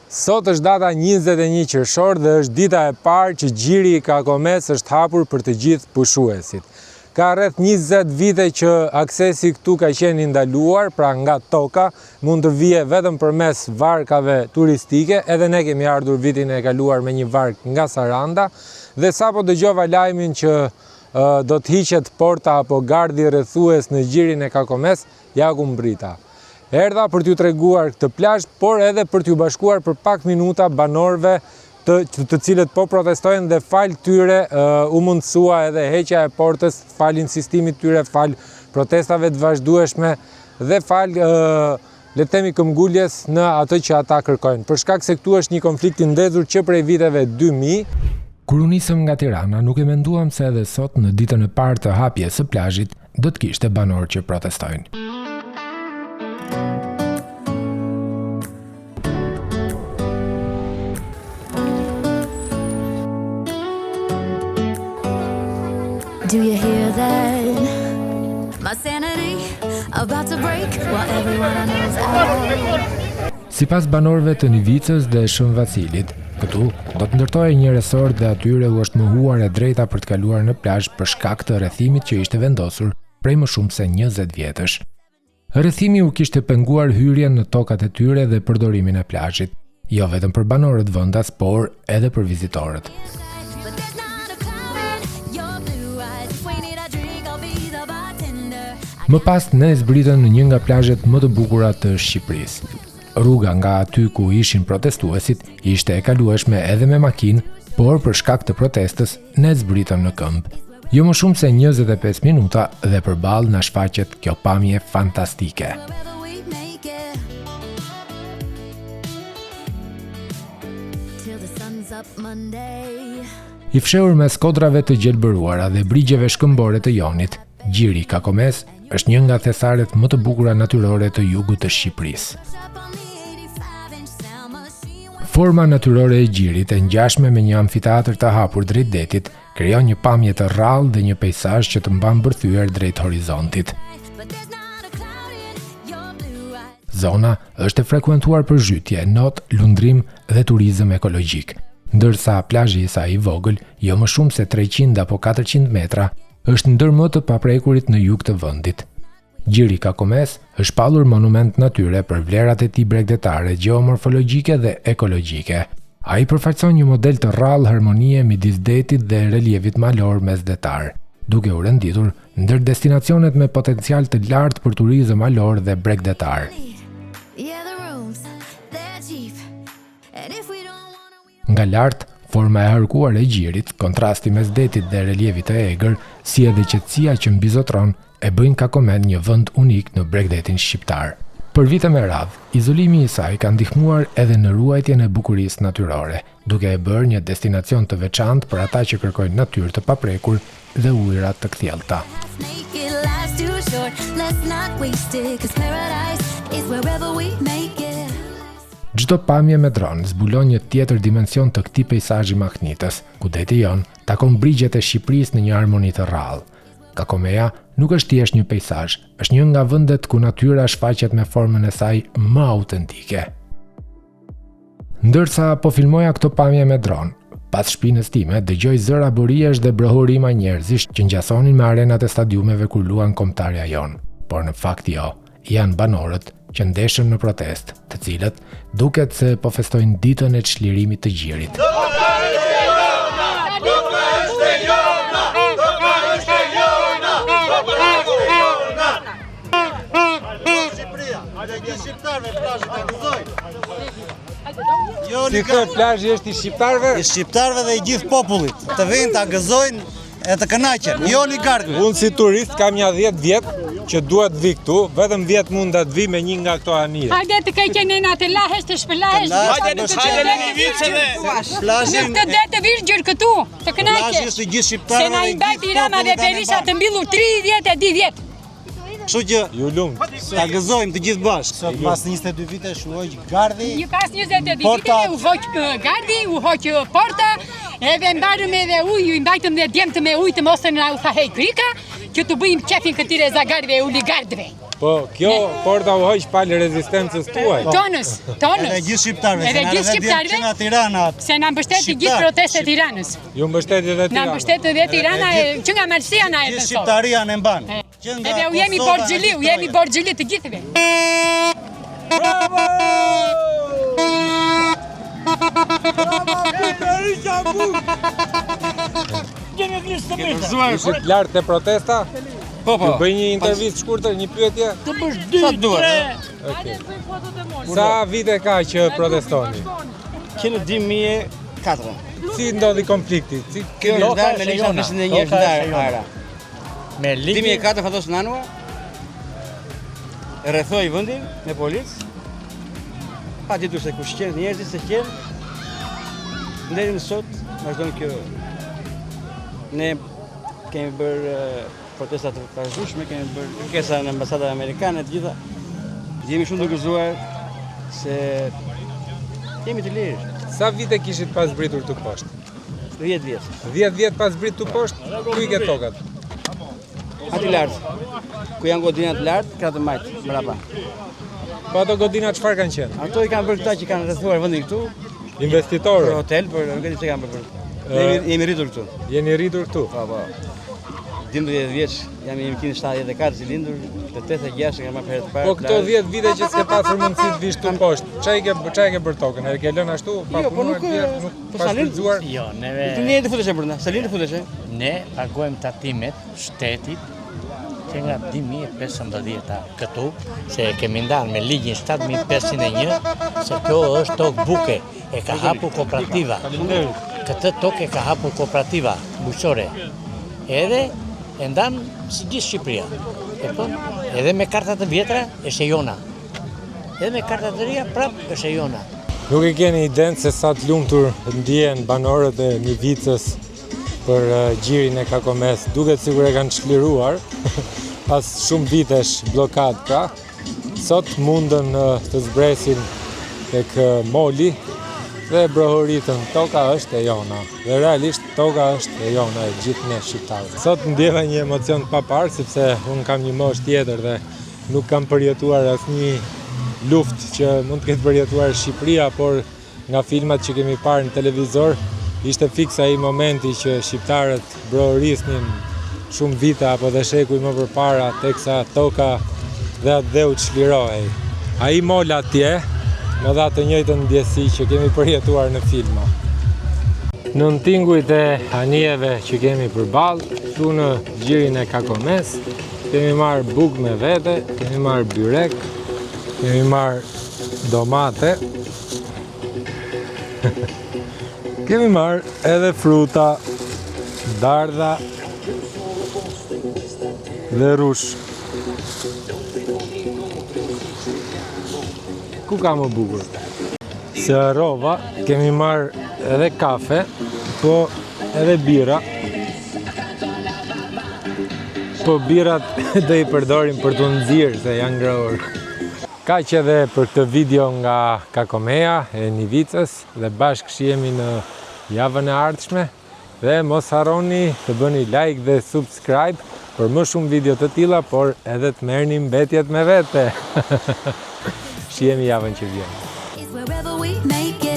Sot është data 21 qershor dhe është dita e parë që gjiri i Kakomes është hapur për të gjithë pushuesit. Ka rreth 20 vite që aksesi këtu ka qenë i ndaluar, pra nga toka mund të vije vetëm përmes varkave turistike, edhe ne kemi ardhur vitin e kaluar me një vark nga Saranda, dhe sapo dëgjova lajmin që do të hiqet porta apo gardi rrethues në gjirin e Kakomes, ja ku mbrita. Erdha për t'ju treguar këtë plazh, por edhe për t'ju bashkuar për pak minuta banorëve të cilët po protestojnë dhe fal tyre u mundësua edhe heqja e portës, fal insistimit tyre, fal protestave të vazhdueshme dhe fal le të themi këmbguljes në atë që ata kërkojnë. Për shkak se këtu është një konflikt i ndezur që prej viteve 2000. Kur u nisëm nga Tirana, nuk e menduam se edhe sot në ditën e parë të hapjes së plazhit do të kishte banorë që protestojnë. Do you hear that? My sanity about to break while everyone knows I. Sipas banorëve të Nivicës dhe Shën Vacilit, këtu do të ndërtojë një resort dhe atyre u është mohuar e drejta për të kaluar në plazh për shkak të rrethimit që ishte vendosur prej më shumë se 20 vjetësh. Rrethimi u kishte penguar hyrjen në tokat e tyre dhe përdorimin e plazhit, jo vetëm për banorët vendas, por edhe për vizitorët. Më pas ne zbritëm në një nga plazhet më të bukura të Shqipërisë. Rruga nga aty ku ishin protestuesit ishte e kalueshme edhe me makinë, por për shkak të protestës ne zbritëm në këmbë. Jo më shumë se 25 minuta dhe përballë na shfaqet kjo pamje fantastike. I fshehur mes kodrave të gjelbëruara dhe brigjeve shkëmbore të Jonit, gjiri Kakomes është një nga thesaret më të bukura natyrore të jugut të Shqipërisë. Forma natyrore e gjirit e ngjashme me një amfiteatër të hapur drejt detit krijon një pamje të rrallë dhe një peizazh që të mban bërthyer drejt horizontit. Zona është e frekuentuar për zhytje, not, lundrim dhe turizëm ekologjik, ndërsa plazhi i saj i vogël, jo më shumë se 300 apo 400 metra, është ndër më të paprekurit në jug të vendit. Gjiri Kakomes është shpallur monument natyre për vlerat e tij bregdetare, gjeomorfologjike dhe ekologjike. Ai përfaqëson një model të rrallë harmonie midis detit dhe reliefit malor mesdetar, duke u renditur ndër destinacionet me potencial të lartë për turizëm malor dhe bregdetar. Nga lart, forma e harkuar e gjirit, kontrasti mes detit dhe reliefit të egër, si edhe qetësia që mbizotron, e bëjnë Kakomen një vend unik në bregdetin shqiptar. Për vite me radhë, izolimi i saj ka ndihmuar edhe në ruajtjen e bukurisë natyrore, duke e bërë një destinacion të veçantë për ata që kërkojnë natyrë të paprekur dhe ujëra të kthjellta. Çdo pamje me dron zbulon një tjetër dimension të këtij peizazhi mahnitës, ku deti jon takon brigjet e Shqipërisë në një harmoni të rrallë. Kakomeja nuk është thjesht një peizazh, është një nga vendet ku natyra shfaqet me formën e saj më autentike. Ndërsa po filmoja këto pamje me dron, pas shpinës time dëgjoj zëra bëriesh dhe brohurima njerëzish që ngjasonin me arenat e stadiumeve kur luan kombëtarja jon, por në fakt jo, janë banorët që ndeshën në protest, të cilët duket se po festojnë ditën e çlirimit të gjirit. Si këtë plazhi është i shqiptarëve? I shqiptarëve dhe i gjithë popullit. Të vinë ta gëzojnë e të kënaqen, jo oligarkëve. Unë si turist kam ja 10 vjet që duhet vi këtu, vetëm 10 mund të vi me një nga këto anije. Hajde të keqenin atë lahesh të shpëlahesh. Hajde në Nivicëve. Plazhin të det të virgjër këtu, të kënaqesh. Plazhi është i gjithë shqiptarëve. Se na i mbajti Rama dhe Berisha të mbyllur 30 e 10 vjet. Kështu që ju lum, ta gëzojmë të gjithë bashkë. Sot pas 22 vite shuaj gardi. Një pas 22 vite u hoq gardi, u hoq porta, edhe mbarëm edhe ujë, i mbajtëm dhe djemtë me ujë të mosën na u tha hej krika, që të bëjmë qefin këtyre zagarve e oligarkëve. Po, kjo porta u hoq palë rezistencës tuaj. Tonës. Edhe gjithë shqiptarëve, Edhe gjithë shqiptarëve. që nga Tirana. Se na mbështeti gjithë protestet e Tiranës. Ju mbështeti dhe Na Tirana. mbështeti dhe Tirana që nga Malësia na e Gjithë sot. shqiptaria në mban. Edhe u jemi borxhili, u jemi borxhili të gjithëve. Ishit lartë të protesta? Po, Ju bëj një intervistë shkurtër, një pyetje? Sa duhet? Okej. Sa vite ka që protestoni? Që në 2004. Si ndodhi konflikti? Kjo është ndarë me ligjën 21 është ndarë ara. Me ligj 2004 fatos nanua. E rrethoi vendin me policë. Pa ditur se kush qenë njerëzit se qenë. Deri në sot, vazhdon kjo. Ne kemi bërë protesta të vazhdueshme, kemi bërë kërkesa në ambasadat amerikane të gjitha. Jemi shumë të gëzuar se jemi të lirë. Sa vite kishit pas britur të poshtë? 10 vjet. 10 vjet pas brit të poshtë? Ku i ke tokat? Aty lartë. Ku janë godinat lartë, kratë majtë, mbrapa. Po ato godina çfarë kanë qenë? Ato i kanë bërë këta që kanë rrethuar vendin këtu, për Investitorë. hotel, për nuk e di çka kanë bërë. Ne jemi rritur këtu. Jeni rritur këtu? Po. 12 vjeç, jam 1974 si lindur, të 86 kam marrë herë të parë. Po këto 10 vite që s'ke pasur mundësi të vish tu poshtë, çfarë ke bërë tokën? E ke lënë ashtu pa Jo, po punuar nuk, tjerë, nuk po pas sa lind- shfrytzuar? Jo, Ti ne të futesh brenda, sa lind të futesh? ne pagojmë tatimet shtetit që nga 2015 këtu, se e kemi ndarë me ligjin 7501, se kjo është tokë buke, e ka hapur kooperativa. Këtë tokë e ka hapur kooperativa bujqore. Edhe e ndanë si gjithë Shqipëria. Edhe me kartat të vjetra është e jona. Edhe me kartat të reja prap është e jona. Nuk e keni idenë se sa të lumtur ndjehen banorët e Nivicës për gjirin e Kakomes, duket sikur e kanë çliruar pas shumë vitesh blokad pra. Sot mundën të zbresin tek moli dhe brohoritën. Toka është e jona. Dhe realisht toka është e jona e gjithë ne shqiptarëve. Sot ndjeva një emocion të papar sepse unë kam një moshë tjetër dhe nuk kam përjetuar asnjë luftë që mund të ketë përjetuar Shqipëria, por nga filmat që kemi parë në televizor, ishte fiks ai momenti që shqiptarët brohorisnin shumë vite apo dhe shekuj më përpara, teksa toka dhe atë dheu çlirohej. Ai mol atje më dha të njëjtën ndjesi që kemi përjetuar në filma. Në tingujt e anijeve që kemi përballë, këtu në gjirin e Kakomes, kemi marrë bukë me vete, kemi marrë byrek, kemi marrë domate, kemi marrë edhe fruta, dardha dhe rush. Ku ka më bukur? Se rova, kemi marrë edhe kafe, po edhe bira. Po birat do i përdorim për të nxirr se janë ngrohur. Kaq edhe për këtë video nga Kakomea e Nivicës dhe bashkë shihemi në javën e ardhshme dhe mos harroni të bëni like dhe subscribe për më shumë video të tilla, por edhe të merrni mbetjet me vete. Shihemi javën që vjen. Is wherever we make it.